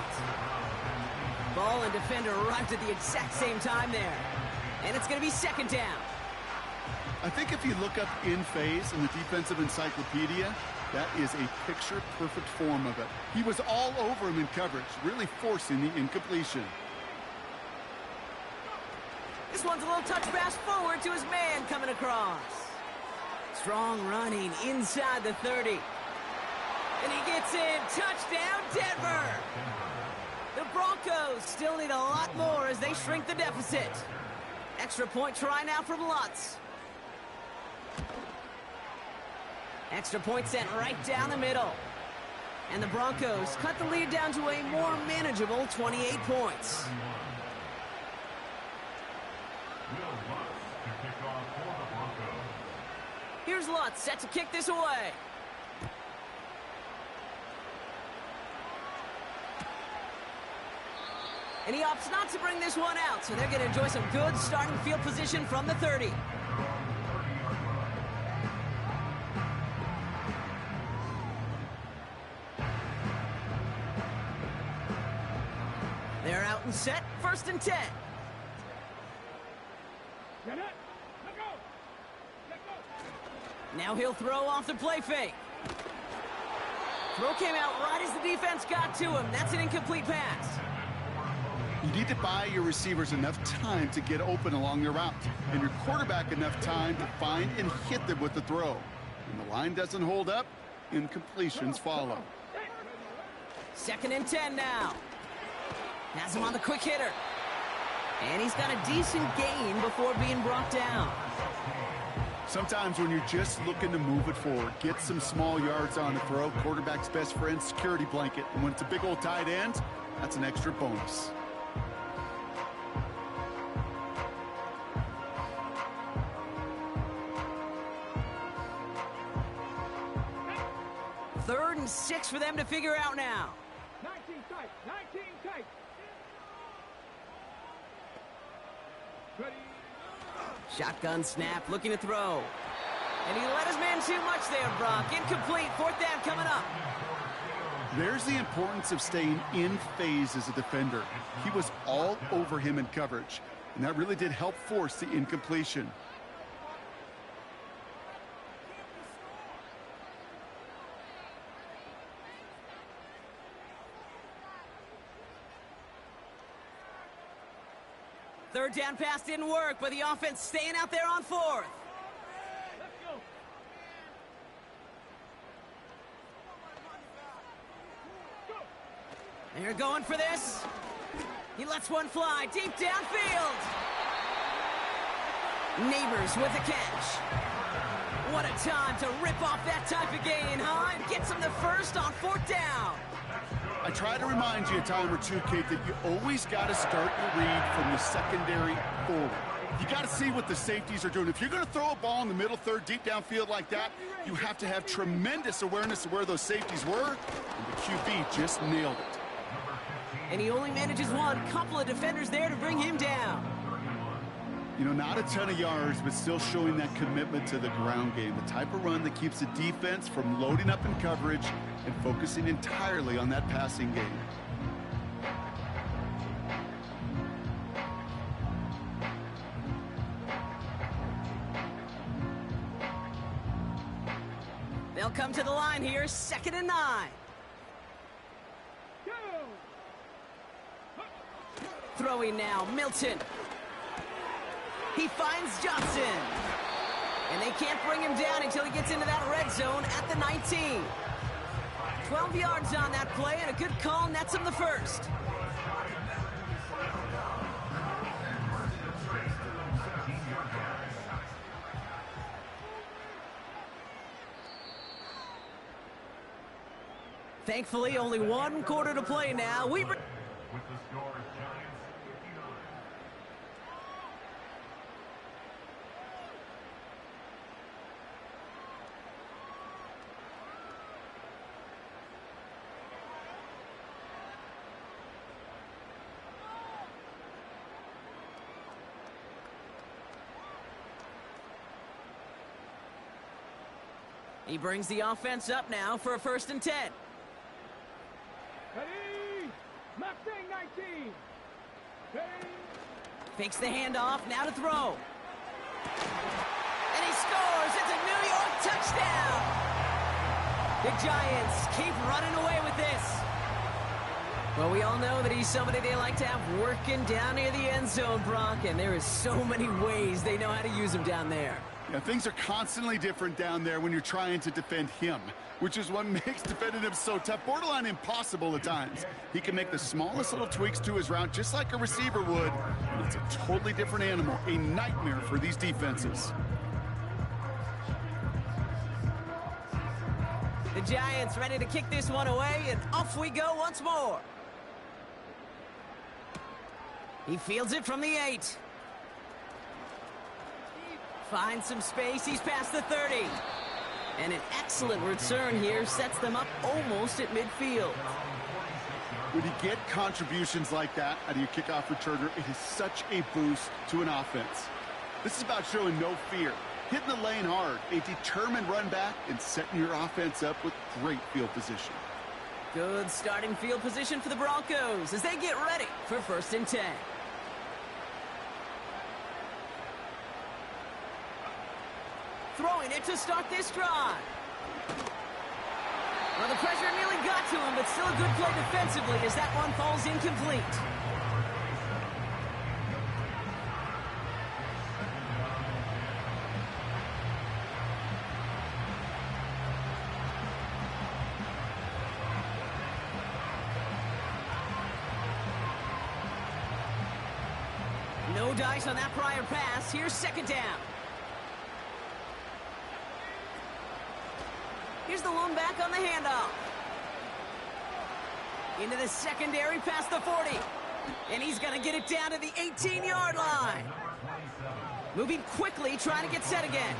Ball and defender arrived at the exact same time there. And it's going to be 2nd down. I think if you look up in phase in the defensive encyclopedia, that is a picture-perfect form of it. He was all over him in coverage, really forcing the incompletion. This one's a little touch pass forward to his man coming across. Strong running inside the 30. And he gets in. Touchdown, Denver! The Broncos still need a lot more as they shrink the deficit. Extra point try now from Lutz. Extra point sent right down the middle. And the Broncos cut the lead down to a more manageable 28 points. Will Lutz to kick off for the Broncos. Here's Lutz set to kick this away. And he opts not to bring this one out, so they're going to enjoy some good starting field position from the 30. They're out and set, 1st and 10. Get it. Let go. Let go. Now he'll throw off the play fake. Throw came out right as the defense got to him. That's an incomplete pass. You need to buy your receivers enough time to get open along their route, and your quarterback enough time to find and hit them with the throw. When the line doesn't hold up, incompletions follow. 2nd and 10 now. Has him on the quick hitter. And he's got a decent gain before being brought down. Sometimes when you're just looking to move it forward, get some small yards on the throw, quarterback's best friend, security blanket. And when it's a big old tight end, that's an extra bonus. Third and 6 for them to figure out now. 19 tight. 19 tight. Ready. Shotgun snap, looking to throw. And he let his man too much there, Brock. Incomplete, 4th down coming up. There's the importance of staying in phase as a defender. He was all over him in coverage, and that really did help force the incompletion. Third down pass didn't work, but the offense staying out there on 4th. Let's go. Go. And you're going for this. He lets one fly deep downfield. Neighbors with a catch. What a time to rip off that type of gain, huh? And gets him the first on 4th down. I try to remind you a time or two, Kate, that you always got to start your read from the secondary forward. You got to see what the safeties are doing. If you're going to throw a ball in the middle third, deep downfield like that, you have to have tremendous awareness of where those safeties were, and the QB just nailed it. And he only manages one. Couple of defenders there to bring him down. You know, not a ton of yards, but still showing that commitment to the ground game. The type of run that keeps the defense from loading up in coverage and focusing entirely on that passing game. They'll come to the line here, 2nd and 9. Go. Throwing now, Milton. He finds Johnson. And they can't bring him down until he gets into that red zone at the 19. 12 yards on that play, and a good call nets him the first. Thankfully, only 1 quarter to play now. With the score, Giants 59. He brings the offense up now for a 1st and 10. Ready. Mustang 19. Ready. Fakes the handoff, now to throw. And he scores! It's a New York touchdown! The Giants keep running away with this. Well, we all know that he's somebody they like to have working down near the end zone, Brock, and there is so many ways they know how to use him down there. Yeah, things are constantly different down there when you're trying to defend him, which is what makes defending him so tough, borderline impossible at times. He can make the smallest little tweaks to his route just like a receiver would, and it's a totally different animal, a nightmare for these defenses. The Giants ready to kick this one away, and off we go once more. He fields it from the 8. Finds some space, he's past the 30. And an excellent return here sets them up almost at midfield. When you get contributions like that out of your kickoff returner, it is such a boost to an offense. This is about showing no fear, hitting the lane hard, a determined run back, and setting your offense up with great field position. Good starting field position for the Broncos as they get ready for 1st and 10. Throwing it to start this drive. Well, the pressure nearly got to him, but still a good play defensively as that one falls incomplete. No dice on that prior pass. Here's second down. Here's the lone back on the handoff. Into the secondary past the 40. And he's going to get it down to the 18-yard line. Moving quickly, trying to get set again.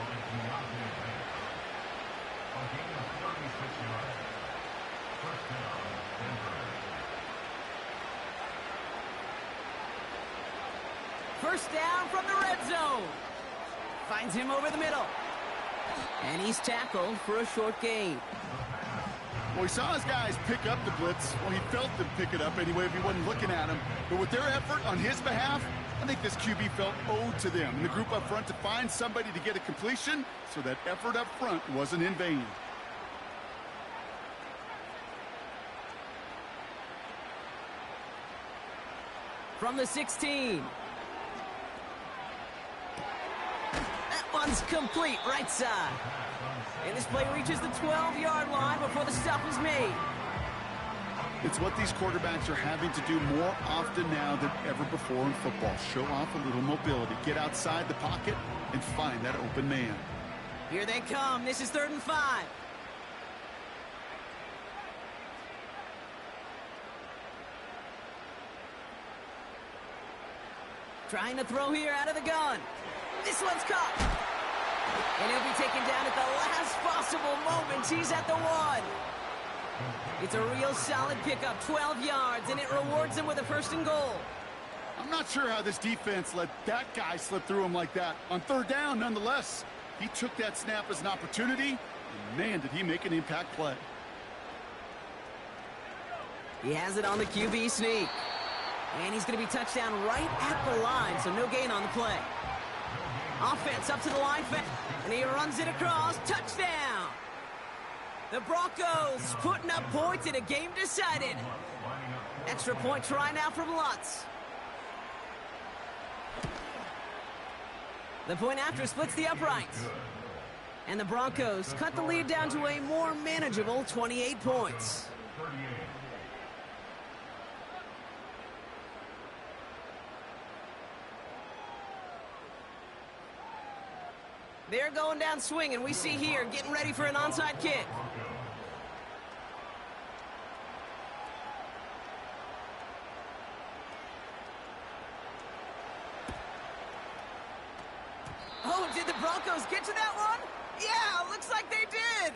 First down from the red zone. Finds him over the middle. And he's tackled for a short gain. Well, he saw his guys pick up the blitz. Well, he felt them pick it up anyway if he wasn't looking at him. But with their effort on his behalf, I think this QB felt owed to them and the group up front to find somebody to get a completion, so that effort up front wasn't in vain. From the 16. That one's complete, right side. And this play reaches the 12-yard line before the stop is made. It's what these quarterbacks are having to do more often now than ever before in football. Show off a little mobility, get outside the pocket, and find that open man. Here they come. This is 3rd and 5. Trying to throw here out of the gun. This one's caught. And he'll be taken down at the last possible moment. He's at the 1. It's a real solid pickup, 12 yards, and it rewards him with a 1st and goal. I'm not sure how this defense let that guy slip through him like that. On 3rd down, nonetheless, he took that snap as an opportunity, and man, did he make an impact play. He has it on the QB sneak. And he's going to be touchdown right at the line, so no gain on the play. Offense up to the line, and he runs it across. Touchdown! The Broncos putting up points in a game decided. Extra point try now from Lutz. The point after splits the uprights. And the Broncos cut the lead down to a more manageable 28 points. They're going down swinging. We see here getting ready for an onside kick. Oh, did the Broncos get to that one? Yeah, looks like they did.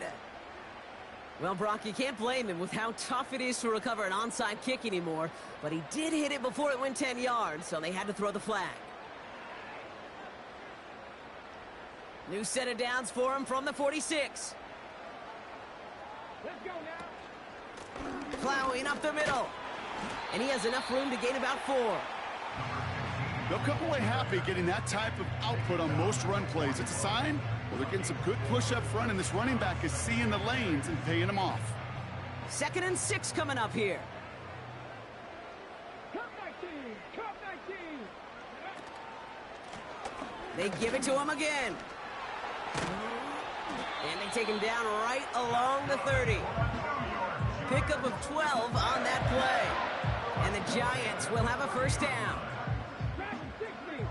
Well, Brock, you can't blame him with how tough it is to recover an onside kick anymore. But he did hit it before it went 10 yards, so they had to throw the flag. New set of downs for him from the 46. Let's go now. Plowing up the middle. And he has enough room to gain about 4. They'll come away happy getting that type of output on most run plays. It's a sign, well, they're getting some good push up front, and this running back is seeing the lanes and paying them off. 2nd and 6 coming up here. Cup 19. Cup 19. They give it to him again. And they take him down right along the 30. Pickup of 12 on that play. And the Giants will have a 1st down. 60. Here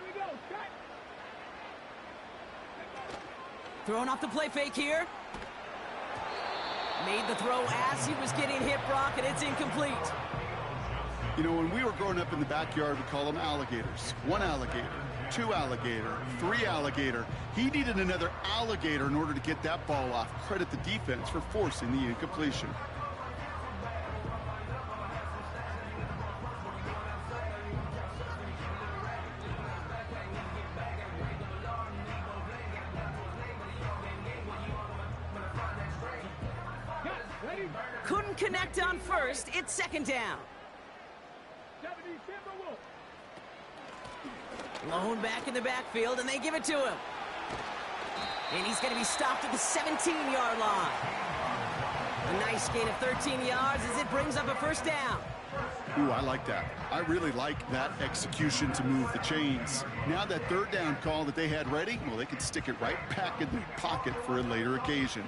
we go. Cut. Throwing off the play fake here. Made the throw as he was getting hit, Brock, and it's incomplete. You know, when we were growing up in the backyard, we call them alligators. 1 alligator, 2 alligator, 3 alligator. He needed another alligator in order to get that ball off. Credit the defense for forcing the incompletion. Ready? Couldn't connect on 1st. It's 2nd down. 70 Timberwolves. Lone back in the backfield, and they give it to him. And he's going to be stopped at the 17-yard line. A nice gain of 13 yards as it brings up a first down. Ooh, I like that. I really like that execution to move the chains. Now that third down call that they had ready, well, they can stick it right back in the pocket for a later occasion.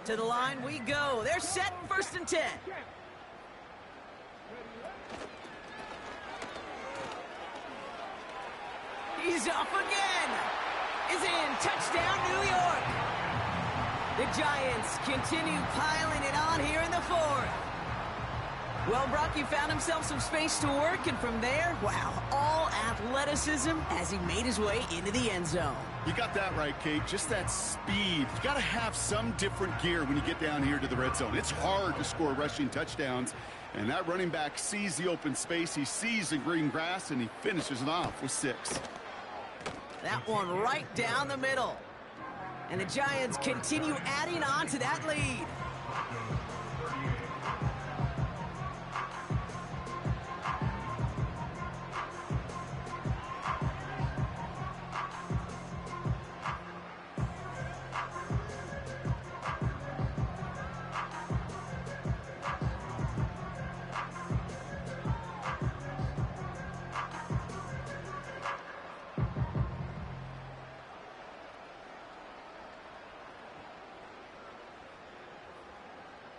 To the line we go. They're set, 1st and 10. He's off again. Is in. Touchdown, New York. The Giants continue piling it on here in the 4th. Well, Brock, he found himself some space to work, and from there, wow, all athleticism as he made his way into the end zone. You got that right, Kate. Just that speed. You got to have some different gear when you get down here to the red zone. It's hard to score rushing touchdowns, and that running back sees the open space. He sees the green grass, and he finishes it off with 6. That one right down the middle. And the Giants continue adding on to that lead.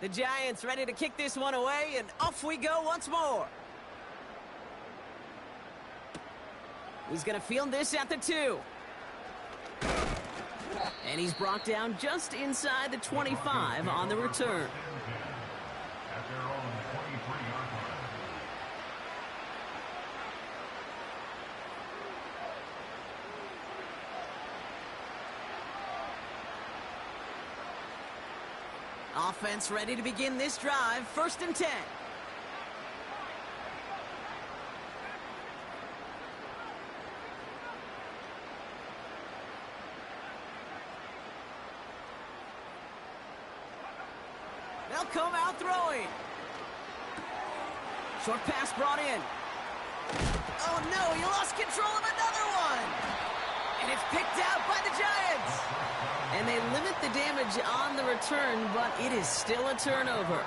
The Giants ready to kick this one away, and off we go once more. He's going to field this at the 2. And he's brought down just inside the 25 on the return. At their own 23-yard line. Offense ready to begin this drive. 1st and 10. They'll come out throwing. Short pass brought in. Oh no, he lost control of another one. And it's picked out by the Giants. And they limit the damage on the return, but it is still a turnover.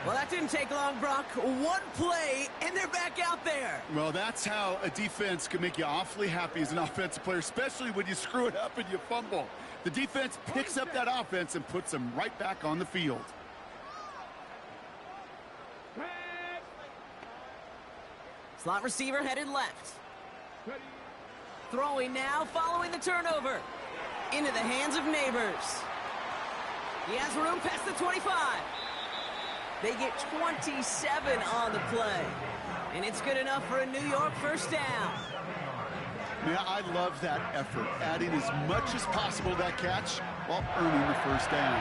Well, that didn't take long, Brock. One play, and they're back out there. Well, that's how a defense can make you awfully happy as an offensive player, especially when you screw it up and you fumble. The defense picks up that offense and puts them right back on the field. Slot receiver headed left. Throwing now, following the turnover. Into the hands of Neighbors. He has room past the 25. They get 27 on the play. And it's good enough for a New York first down. Man, I love that effort, adding as much as possible to that catch while earning the first down.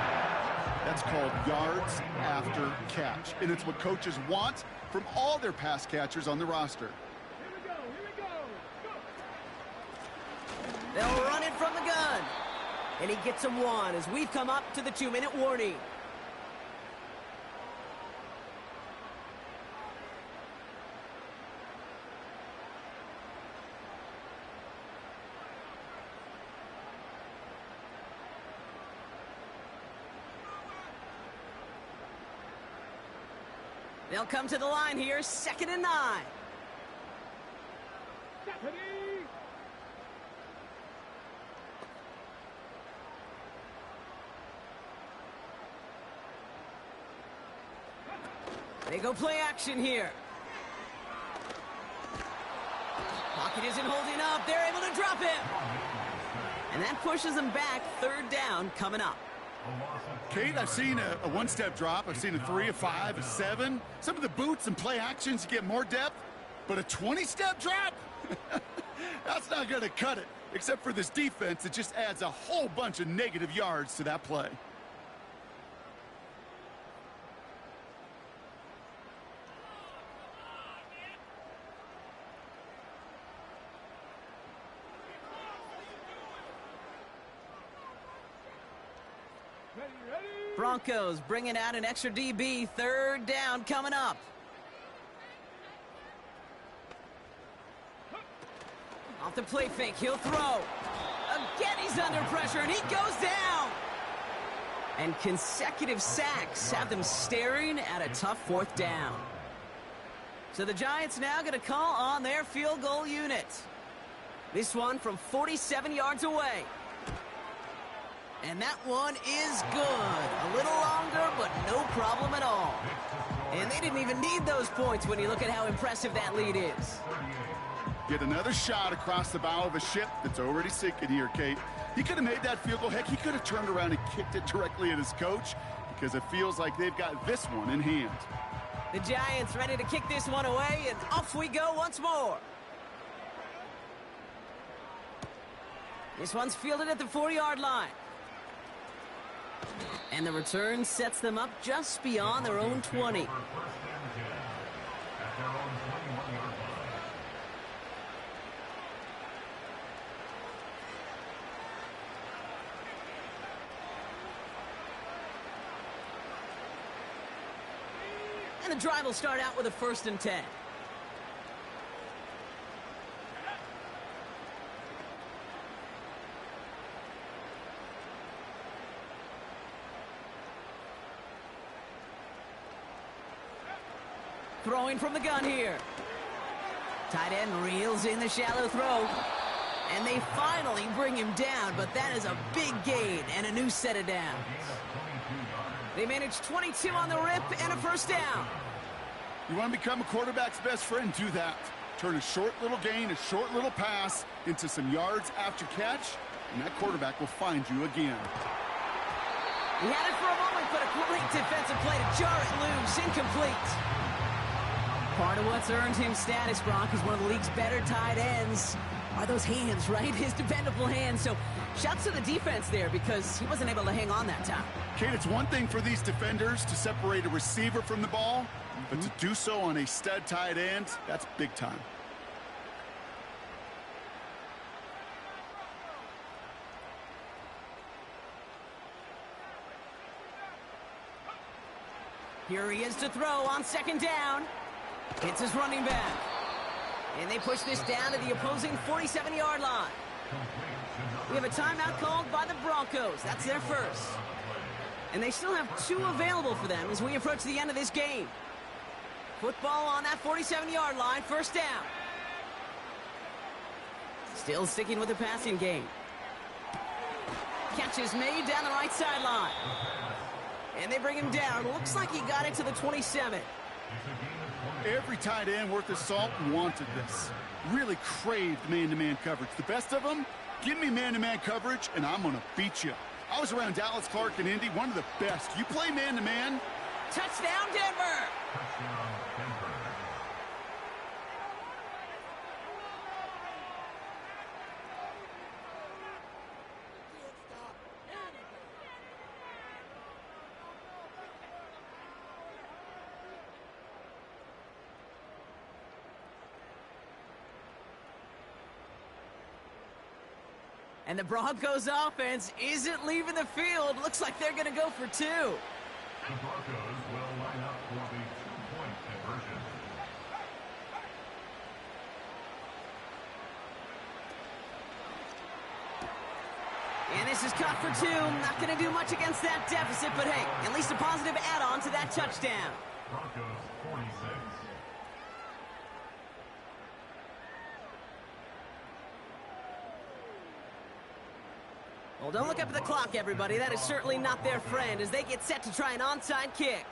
That's called yards after catch. And it's what coaches want from all their pass catchers on the roster. Here we go. They'll run it from the gun. And he gets him one as we've come up to the 2-minute warning. They'll come to the line here, 2nd and 9. Stephanie. They go play action here. Pocket isn't holding up. They're able to drop him. And that pushes them back. 3rd down coming up. Kate, I've seen a one-step drop. I've seen a 3, a 5, a 7. Some of the boots and play actions, you get more depth. But a 20-step drop? That's not going to cut it. Except for this defense, it just adds a whole bunch of negative yards to that play. Broncos bringing out an extra DB. Third down coming up. Off the play fake, he'll throw. Again, he's under pressure, and he goes down. And consecutive sacks have them staring at a tough fourth down. So the Giants now going to call on their field goal unit. This one from 47 yards away. And that one is good. A little longer, but no problem at all. And they didn't even need those points when you look at how impressive that lead is. Get another shot across the bow of a ship that's already sinking here, Kate. He could have made that field goal. Heck, he could have turned around and kicked it directly at his coach because it feels like they've got this one in hand. The Giants ready to kick this one away, and off we go once more. This one's fielded at the 4-yard line. And the return sets them up just beyond their own 20. And the drive will start out with a 1st and 10. Throwing from the gun here. Tight end reels in the shallow throw. And they finally bring him down, but that is a big gain and a new set of downs. They managed 22 on the rip and a 1st down. You want to become a quarterback's best friend? Do that. Turn a short little gain, a short little pass into some yards after catch, and that quarterback will find you again. He had it for a moment, but a great defensive play to jar it loose. Incomplete. Part of what's earned him status, Gronk, is one of the league's better tight ends. Are those hands, right? His dependable hands. So shouts to the defense there because he wasn't able to hang on that time. Kate, it's one thing for these defenders to separate a receiver from the ball, but to do so on a stud tight end, that's big time. Here he is to throw on 2nd down. Hits his running back. And they push this down to the opposing 47-yard line. We have a timeout called by the Broncos. That's their first. And they still have 2 available for them as we approach the end of this game. Football on that 47-yard line, 1st down. Still sticking with the passing game. Catch is made down the right sideline. And they bring him down. Looks like he got it to the 27. Every tight end worth his salt wanted this. Really craved man-to-man coverage. The best of them, give me man-to-man coverage, and I'm going to beat you. I was around Dallas Clark and Indy, one of the best. You play man-to-man. Touchdown, Denver! And the Broncos offense isn't leaving the field. Looks like they're going to go for 2. The Broncos will line up for the 2-point conversion. And this is caught for 2. Not going to do much against that deficit, but hey, at least a positive add-on to that touchdown. Broncos 46. Well, don't look up at the clock, everybody. That is certainly not their friend as they get set to try an onside kick.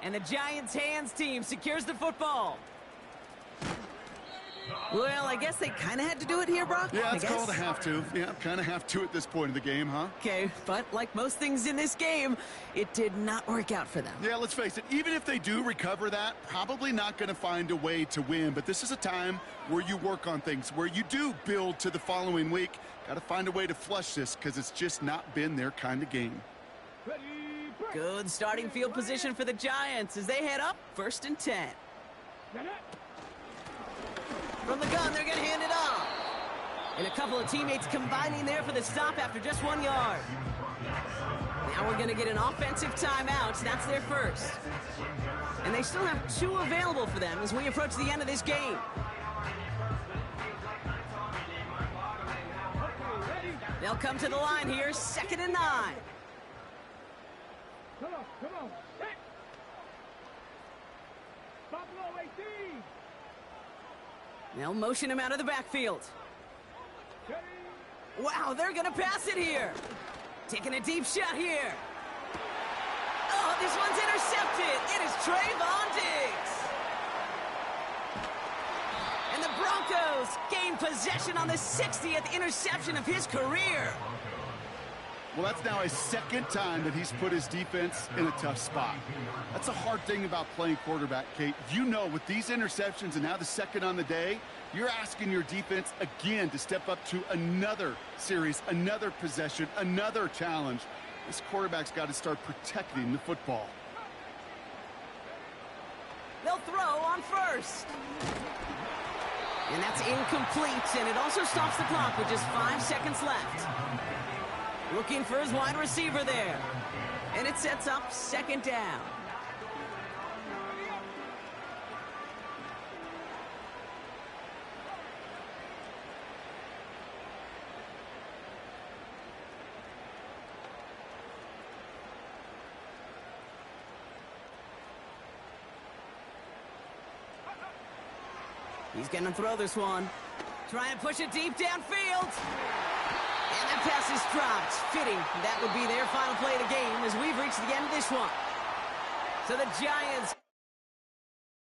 And the Giants' hands team secures the football. The Well, I guess they kind of had to do it here, Brock. Yeah, it's I guess. called a have to. Yeah, kind of have to at this point of the game, huh? Okay, but like most things in this game, it did not work out for them. Yeah, let's face it, even if they do recover that, probably not going to find a way to win. But this is a time where you work on things, where you do build to the following week. Got to find a way to flush this because it's just not been their kind of game. Ready, break. Good starting field position for the Giants as they head up 1st and 10. Get it. From the gun, they're going to hand it off. And a couple of teammates combining there for the stop after just 1 yard. Now we're going to get an offensive timeout. That's their first. And they still have 2 available for them as we approach the end of this game. Okay, ready. They'll come to the line here, 2nd and 9. Come on. Hit. Buffalo 18. They'll motion him out of the backfield. Ready. Wow, they're going to pass it here. Taking a deep shot here. Oh, this one's intercepted. It is Trayvon Diggs. And the Broncos gain possession on the 60th interception of his career. Well, that's now his 2nd time that he's put his defense in a tough spot. That's a hard thing about playing quarterback, Kate. You know, with these interceptions and now the 2nd on the day, you're asking your defense again to step up to another series, another possession, another challenge. This quarterback's got to start protecting the football. They'll throw on 1st. And that's incomplete, and it also stops the clock with just 5 seconds left. Looking for his wide receiver there. And it sets up 2nd down. He's going to throw this one. Trying to push it deep downfield. And that pass is dropped. Fitting. That would be their final play of the game as we've reached the end of this one. So the Giants